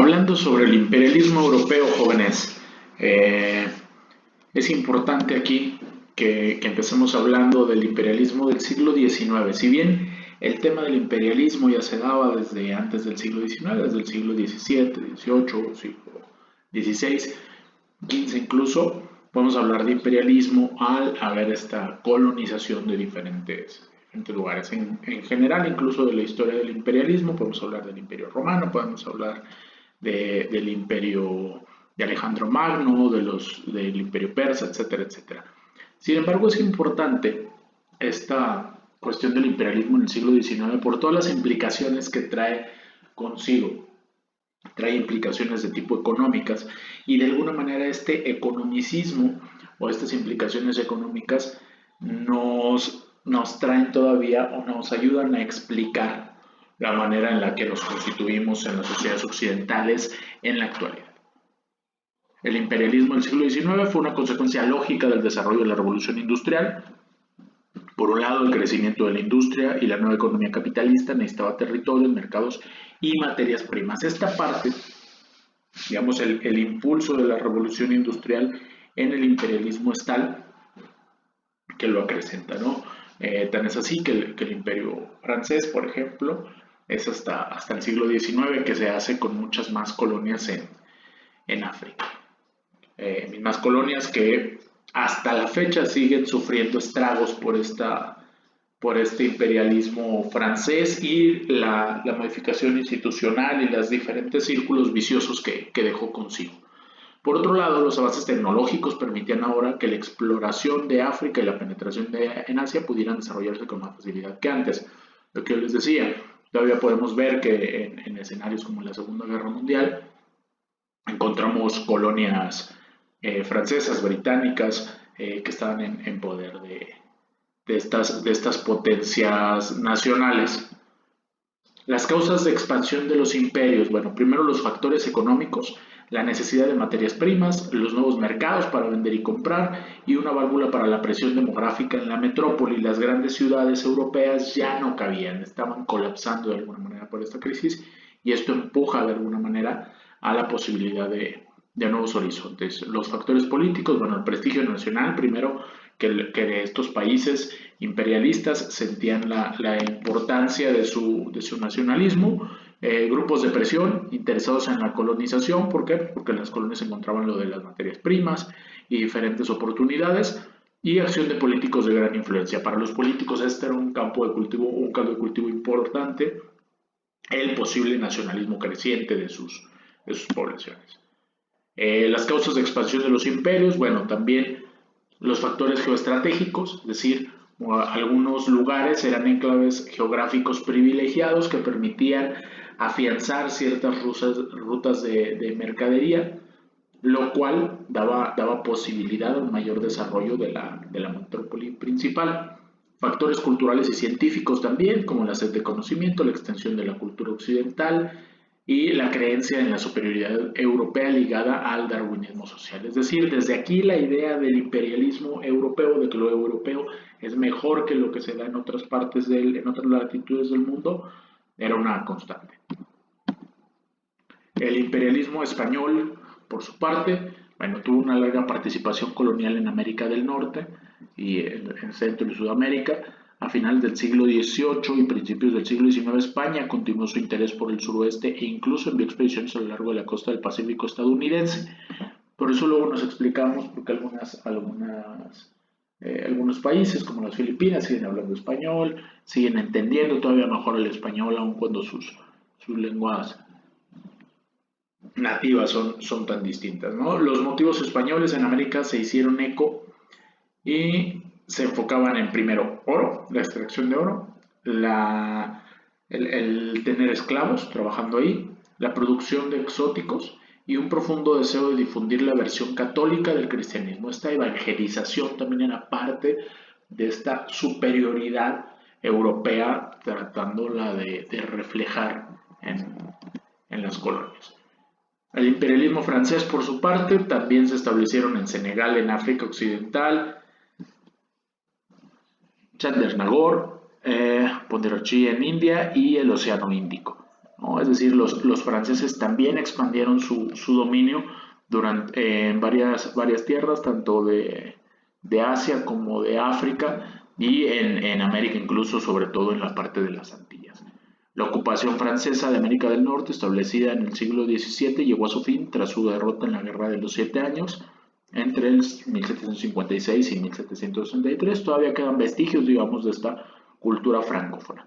Hablando sobre el imperialismo europeo, jóvenes, eh, es importante aquí que empecemos hablando del imperialismo del siglo XIX. Si bien el tema del imperialismo ya se daba desde antes del siglo XIX, desde el siglo XVII, XVIII, siglo XVI, XV incluso, podemos hablar de imperialismo al haber esta colonización de diferentes lugares. En general, incluso de la historia del imperialismo, podemos hablar del Imperio Romano, podemos hablar del imperio de Alejandro Magno, del imperio persa, etcétera, etcétera. Sin embargo, es importante esta cuestión del imperialismo en el siglo XIX por todas las implicaciones que trae consigo. Trae implicaciones de tipo económicas y de alguna manera este economicismo o estas implicaciones económicas nos traen todavía o nos ayudan a explicar la manera en la que nos constituimos en las sociedades occidentales en la actualidad. El imperialismo del siglo XIX fue una consecuencia lógica del desarrollo de la revolución industrial. Por un lado, el crecimiento de la industria y la nueva economía capitalista necesitaba territorios, mercados y materias primas. Esta parte, digamos, el impulso de la revolución industrial en el imperialismo es tal que lo acrecenta, ¿no? Tan es así que el imperio francés, por ejemplo, es hasta el siglo XIX que se hace con muchas más colonias en África. Mismas colonias que hasta la fecha siguen sufriendo estragos por este imperialismo francés y la modificación institucional y los diferentes círculos viciosos que dejó consigo. Por otro lado, los avances tecnológicos permitían ahora que la exploración de África y la penetración en Asia pudieran desarrollarse con más facilidad que antes. Lo que yo les decía, todavía podemos ver que en escenarios como la Segunda Guerra Mundial encontramos colonias francesas, británicas, que estaban en poder de estas potencias nacionales. Las causas de expansión de los imperios, bueno, primero los factores económicos, la necesidad de materias primas, los nuevos mercados para vender y comprar y una válvula para la presión demográfica en la metrópoli. Las grandes ciudades europeas ya no cabían, estaban colapsando de alguna manera por esta crisis y esto empuja de alguna manera a la posibilidad de nuevos horizontes. Los factores políticos, bueno, el prestigio nacional, primero que de estos países imperialistas sentían la importancia de su nacionalismo, grupos de presión interesados en la colonización, ¿por qué? Porque en las colonias encontraban lo de las materias primas y diferentes oportunidades, y acción de políticos de gran influencia. Para los políticos este era un caldo de cultivo importante, el posible nacionalismo creciente de sus poblaciones. Las causas de expansión de los imperios, bueno, también los factores geoestratégicos, es decir, algunos lugares eran enclaves geográficos privilegiados que permitían afianzar ciertas rutas de mercadería, lo cual daba posibilidad a un mayor desarrollo de la metrópoli principal. Factores culturales y científicos también, como la sed de conocimiento, la extensión de la cultura occidental y la creencia en la superioridad europea ligada al darwinismo social. Es decir, desde aquí la idea del imperialismo europeo, de que lo europeo es mejor que lo que se da en otras partes, en otras latitudes del mundo, era una constante. El imperialismo español, por su parte, bueno, tuvo una larga participación colonial en América del Norte y en Centro y Sudamérica. A finales del siglo XVIII y principios del siglo XIX, España continuó su interés por el suroeste e incluso envió expediciones a lo largo de la costa del Pacífico estadounidense. Por eso luego nos explicamos por qué algunos países como las Filipinas siguen hablando español, siguen entendiendo todavía mejor el español, aun cuando sus lenguas nativas son tan distintas, ¿no? Los motivos españoles en América se hicieron eco y se enfocaban en primero oro, la extracción de oro, el tener esclavos trabajando ahí, la producción de exóticos y un profundo deseo de difundir la versión católica del cristianismo. Esta evangelización también era parte de esta superioridad europea, tratándola de reflejar en las colonias. El imperialismo francés, por su parte, también se establecieron en Senegal, en África Occidental, Chandernagor, Pondicherry en India y el Océano Índico. ¿no? Es decir, los franceses también expandieron su dominio en varias tierras, tanto de Asia como de África y en América, incluso sobre todo en la parte de las Antillas. La ocupación francesa de América del Norte, establecida en el siglo XVII, llegó a su fin tras su derrota en la Guerra de los Siete Años entre el 1756 y 1763. Todavía quedan vestigios, digamos, de esta cultura francófona.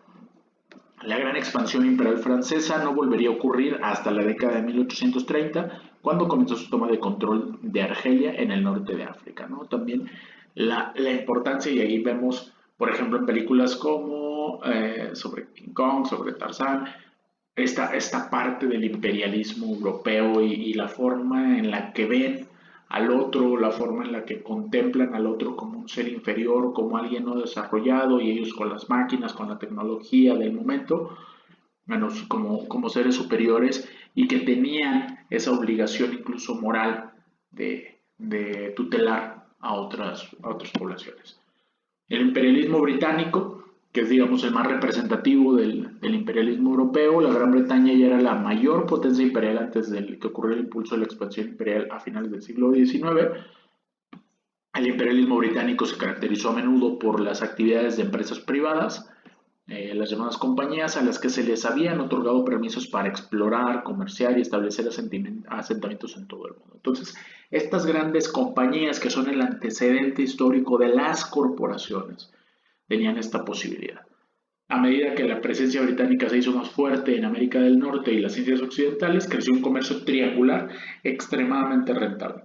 La gran expansión imperial francesa no volvería a ocurrir hasta la década de 1830, cuando comenzó su toma de control de Argelia en el norte de África, ¿no? También la importancia, y ahí vemos, por ejemplo, en películas como sobre King Kong, sobre Tarzán, esta parte del imperialismo europeo y la forma en la que ven al otro, la forma en la que contemplan al otro como un ser inferior, como alguien no desarrollado y ellos con las máquinas, con la tecnología del momento, bueno, como seres superiores y que tenían esa obligación incluso moral de tutelar a otras poblaciones. El imperialismo británico, que es digamos el más representativo del imperialismo europeo, la Gran Bretaña ya era la mayor potencia imperial antes de que ocurriera el impulso de la expansión imperial a finales del siglo XIX. El imperialismo británico se caracterizó a menudo por las actividades de empresas privadas, las llamadas compañías, a las que se les habían otorgado permisos para explorar, comerciar y establecer asentamientos en todo el mundo. Entonces, estas grandes compañías, que son el antecedente histórico de las corporaciones, tenían esta posibilidad. A medida que la presencia británica se hizo más fuerte en América del Norte y las Indias Occidentales, creció un comercio triangular extremadamente rentable.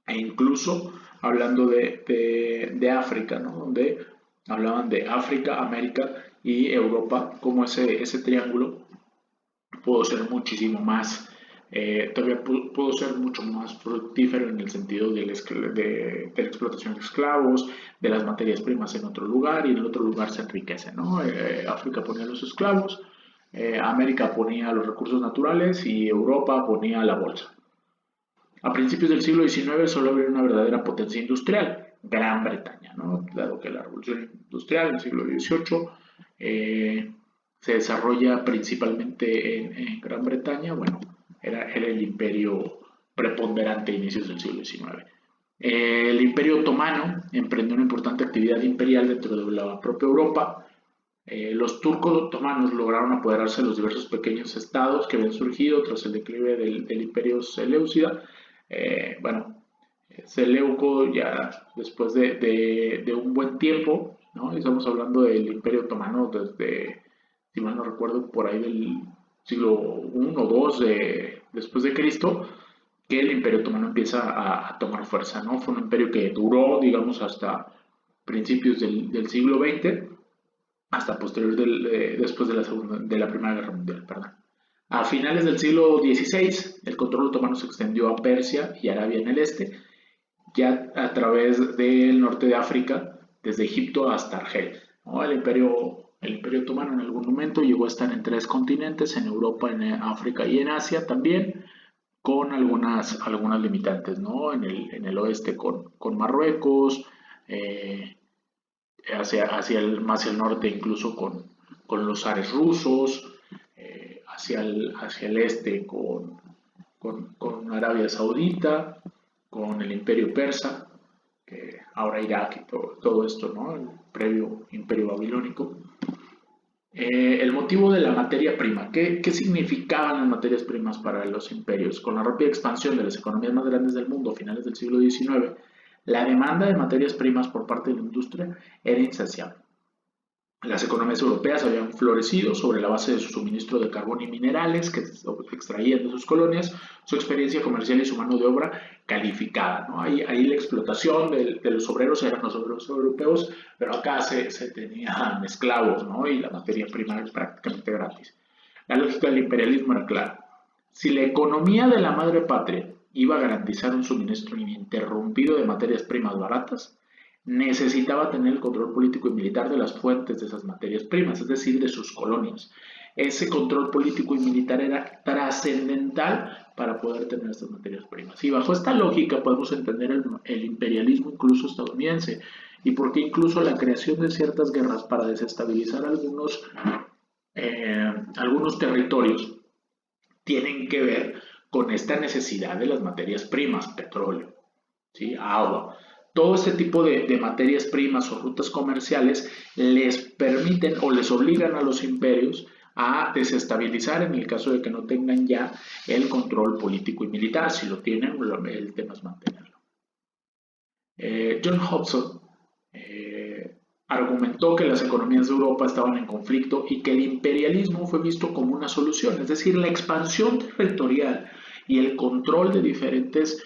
E incluso hablando de África, ¿no? Donde hablaban de África, América y Europa, como ese triángulo pudo ser muchísimo más, todavía pudo ser mucho más fructífero en el sentido de la explotación de esclavos, de las materias primas en otro lugar y en el otro lugar se enriquece, ¿no? África ponía los esclavos, América ponía los recursos naturales y Europa ponía la bolsa. A principios del siglo XIX solo había una verdadera potencia industrial, Gran Bretaña, ¿no? Dado que la revolución industrial en el siglo XVIII se desarrolla principalmente en Gran Bretaña, bueno, era el imperio preponderante a inicios del siglo XIX. El imperio otomano emprendió una importante actividad imperial dentro de la propia Europa. Los turcos otomanos lograron apoderarse de los diversos pequeños estados que habían surgido tras el declive del imperio seleucida. Bueno, Seleuco ya después de un buen tiempo, ¿no? Estamos hablando del Imperio Otomano desde, si mal no recuerdo, por ahí del siglo I o II después de Cristo, que el Imperio Otomano empieza a tomar fuerza, ¿no? Fue un imperio que duró, digamos, hasta principios del siglo XX, hasta posterior después de la Primera Guerra Mundial, perdón. A finales del siglo XVI, el control otomano se extendió a Persia y Arabia en el este, ya a través del norte de África, desde Egipto hasta Argelia, ¿no? El imperio otomano en algún momento llegó a estar en 3 continentes, en Europa, en África y en Asia también, con algunas limitantes, ¿no? En el oeste con Marruecos, más hacia el norte incluso con los zares rusos, hacia el este con Arabia Saudita, con el imperio persa, que ahora Irak y todo esto, ¿no? El previo imperio babilónico. El motivo de la materia prima. ¿Qué significaban las materias primas para los imperios? Con la rápida expansión de las economías más grandes del mundo a finales del siglo XIX, la demanda de materias primas por parte de la industria era insaciable. Las economías europeas habían florecido sobre la base de su suministro de carbón y minerales que extraían de sus colonias, su experiencia comercial y su mano de obra calificada, ¿no? Ahí la explotación de los obreros eran los obreros europeos, pero acá se tenían esclavos, ¿no? Y la materia prima era prácticamente gratis. La lógica del imperialismo era clara. Si la economía de la madre patria iba a garantizar un suministro ininterrumpido de materias primas baratas, necesitaba tener el control político y militar de las fuentes de esas materias primas, es decir, de sus colonias. Ese control político y militar era trascendental para poder tener estas materias primas. Y bajo esta lógica podemos entender el imperialismo incluso estadounidense y por qué incluso la creación de ciertas guerras para desestabilizar algunos algunos territorios tienen que ver con esta necesidad de las materias primas, petróleo, ¿sí? Agua. Todo este tipo de materias primas o rutas comerciales les permiten o les obligan a los imperios a desestabilizar en el caso de que no tengan ya el control político y militar. Si lo tienen, el tema es mantenerlo. John Hobson argumentó que las economías de Europa estaban en conflicto y que el imperialismo fue visto como una solución, es decir, la expansión territorial y el control de diferentes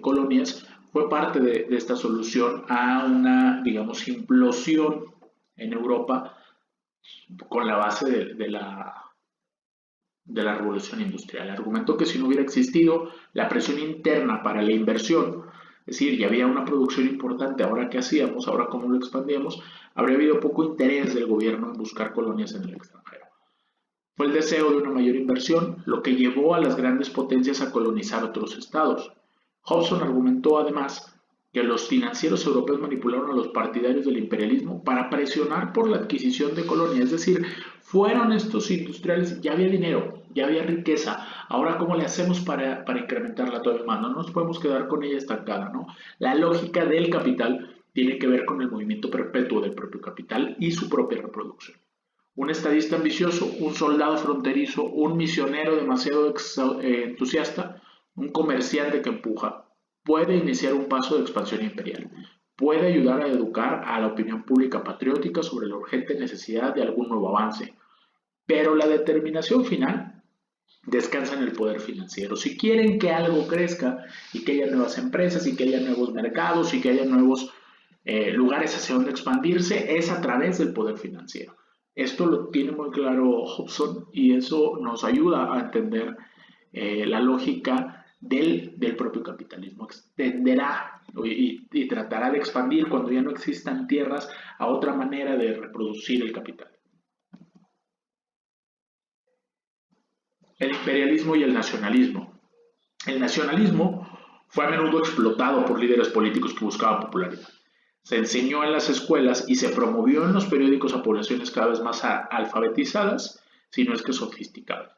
colonias fue parte de esta solución a una, digamos, implosión en Europa con la base de la revolución industrial. Argumentó que si no hubiera existido la presión interna para la inversión, es decir, ya había una producción importante, ahora qué hacíamos, ahora cómo lo expandíamos, habría habido poco interés del gobierno en buscar colonias en el extranjero. Fue el deseo de una mayor inversión lo que llevó a las grandes potencias a colonizar otros estados. Hobson argumentó además que los financieros europeos manipularon a los partidarios del imperialismo para presionar por la adquisición de colonias, es decir, fueron estos industriales, ya había dinero, ya había riqueza, ahora cómo le hacemos para incrementarla todavía más, no nos podemos quedar con ella estancada, ¿no? La lógica del capital tiene que ver con el movimiento perpetuo del propio capital y su propia reproducción. Un estadista ambicioso, un soldado fronterizo, un misionero demasiado entusiasta, un comerciante que empuja, puede iniciar un paso de expansión imperial, puede ayudar a educar a la opinión pública patriótica sobre la urgente necesidad de algún nuevo avance, pero la determinación final descansa en el poder financiero. Si quieren que algo crezca y que haya nuevas empresas y que haya nuevos mercados y que haya nuevos lugares hacia donde expandirse, es a través del poder financiero. Esto lo tiene muy claro Hobson y eso nos ayuda a entender la lógica del propio capitalismo. Extenderá y tratará de expandir cuando ya no existan tierras a otra manera de reproducir el capital. El imperialismo y el nacionalismo. El nacionalismo fue a menudo explotado por líderes políticos que buscaban popularidad. Se enseñó en las escuelas y se promovió en los periódicos a poblaciones cada vez más alfabetizadas, si no es que sofisticadas.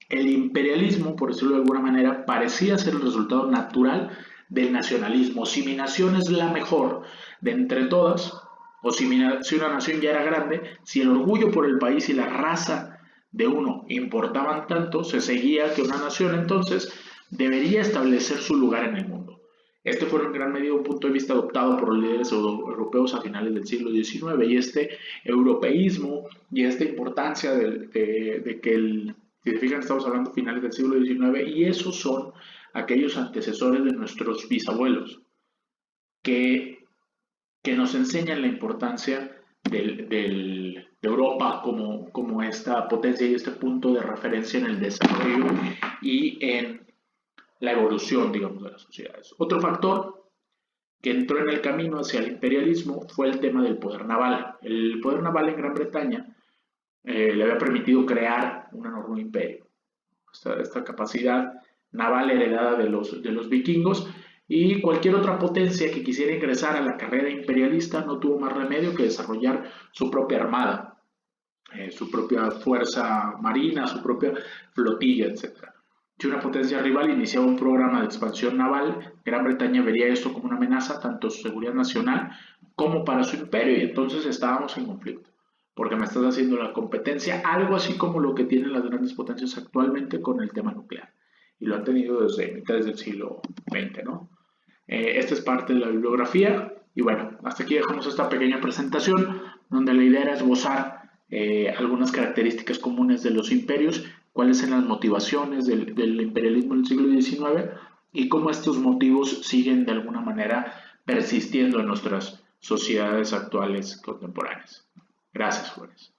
El imperialismo, por decirlo de alguna manera, parecía ser el resultado natural del nacionalismo. Si mi nación es la mejor de entre todas, o si una nación ya era grande, si el orgullo por el país y la raza de uno importaban tanto, se seguía que una nación entonces debería establecer su lugar en el mundo. Este fue en gran medida un punto de vista adoptado por los líderes europeos a finales del siglo XIX y este europeísmo y esta importancia de que si se fijan, estamos hablando finales del siglo XIX y esos son aquellos antecesores de nuestros bisabuelos que nos enseñan la importancia de Europa como esta potencia y este punto de referencia en el desarrollo y en la evolución, digamos, de las sociedades. Otro factor que entró en el camino hacia el imperialismo fue el tema del poder naval. El poder naval en Gran Bretaña le había permitido crear un enorme imperio. Esta capacidad naval heredada de los vikingos y cualquier otra potencia que quisiera ingresar a la carrera imperialista no tuvo más remedio que desarrollar su propia armada, su propia fuerza marina, su propia flotilla, etc. Si una potencia rival iniciaba un programa de expansión naval, Gran Bretaña vería esto como una amenaza tanto a su seguridad nacional como para su imperio y entonces estábamos en conflicto porque me estás haciendo la competencia, algo así como lo que tienen las grandes potencias actualmente con el tema nuclear. Y lo han tenido desde mitades del siglo XX, ¿no? Esta es parte de la bibliografía y bueno, hasta aquí dejamos esta pequeña presentación donde la idea era esbozar algunas características comunes de los imperios, cuáles eran las motivaciones del imperialismo del siglo XIX y cómo estos motivos siguen de alguna manera persistiendo en nuestras sociedades actuales contemporáneas. Gracias, jóvenes.